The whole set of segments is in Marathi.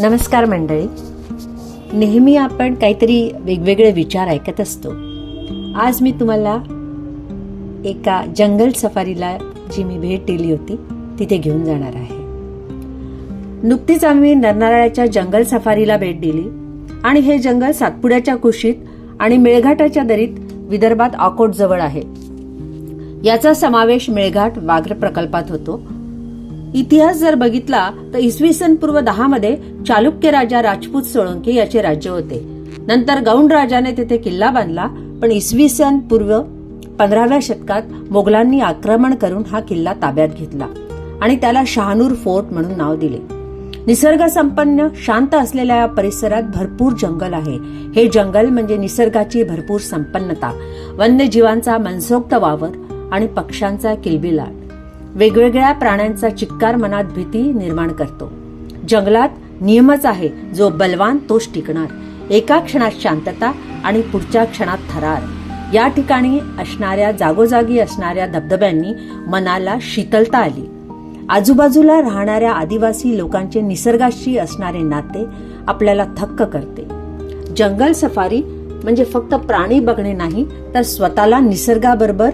नमस्कार मंडळी. नेहमी आपण काहीतरी वेगवेगळे विचार ऐकत असतो. आज मी तुम्हाला एका जंगल सफारीला जी मी भेट दिली होती तिथे घेऊन जाणार आहे. नुकतीच आम्ही नरनाळ्याच्या जंगल सफारीला भेट दिली आणि हे जंगल सातपुड्याच्या कुशीत आणि मेळघाटाच्या दरीत विदर्भात अकोट जवळ आहे. याचा समावेश मेळघाट व्याघ्र प्रकल्पात होतो. इतिहास जर बघितला तर इसवी सन पूर्व 10 मध्ये चालुक्य राजा राजपूत सोळंकी याचे राज्य होते. नंतर गौंड राजाने तिथे किल्ला बांधला, पण इसवी सन पूर्व 15व्या शतकात मोगलांनी आक्रमण करून हा किल्ला ताब्यात घेतला आणि त्याला शहानूर फोर्ट म्हणून नाव दिले. निसर्ग संपन्न शांत असलेल्या या परिसरात भरपूर जंगल आहे. हे जंगल म्हणजे निसर्गाची भरपूर संपन्नता, वन्यजीवांचा मनसोक्त वावर आणि पक्ष्यांचा किलबिलाट. वेगवेगळ्या प्राण्यांचा चिक्कार मनात भीती निर्माण करतो. जंगलात नियमच आहे, जो बलवान तोच टिकणार. एका क्षणात शांतता आणि पुढच्या क्षणात थरार. या ठिकाणी असणाऱ्या जागोजागी असणाऱ्या धबधब्यांनी मनाला शीतलता आली. आजूबाजूला राहणाऱ्या आदिवासी लोकांचे निसर्गाशी असणारे नाते आपल्याला थक्क करते. जंगल सफारी म्हणजे फक्त प्राणी बघणे नाही, तर स्वतःला निसर्गाबरोबर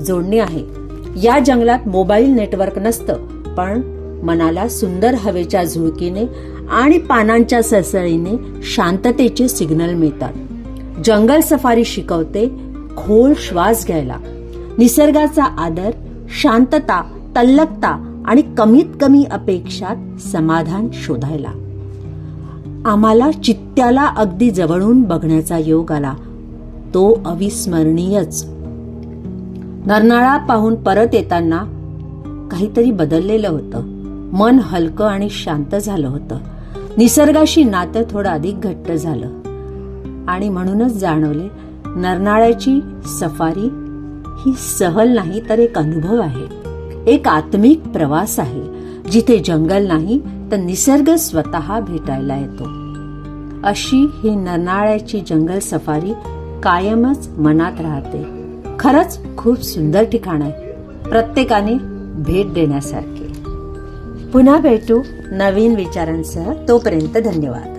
जोडणे आहे. या जंगलात मोबाईल नेटवर्क नसतं, पण मनाला सुंदर हवेच्या झुळकीने आणि पानांच्या सळसळीने शांततेचे सिग्नल मिळतात. जंगल सफारी शिकवते खोल श्वास घ्यायला, निसर्गाचा आदर, शांतता, तल्लकता आणि कमीत कमी अपेक्षात समाधान शोधायला. आम्हाला चित्त्याला अगदी जवळून बघण्याचा योग आला. तो अविस्मरणीयच. नरनाळा पाहून परत येताना काहीतरी बदललेलं होतं. मन हलकं आणि शांत झालं होतं. निसर्गाशी नातं थोडं अधिक घट्ट झालं आणि म्हणूनच जाणवले, नरनाळ्याची सफारी ही सहल नाही, तर एक अनुभव आहे, एक आत्मिक प्रवास आहे, जिथे जंगल नाही तर निसर्ग स्वतः भेटायला येतो. अशी ही नरनाळ्याची जंगल सफारी कायमच मनात राहते. खरंच खूप सुंदर ठिकाण आहे, प्रत्येकाने भेट देण्यासारखे. पुन्हा भेटू नवीन विचारांसह. तोपर्यंत धन्यवाद.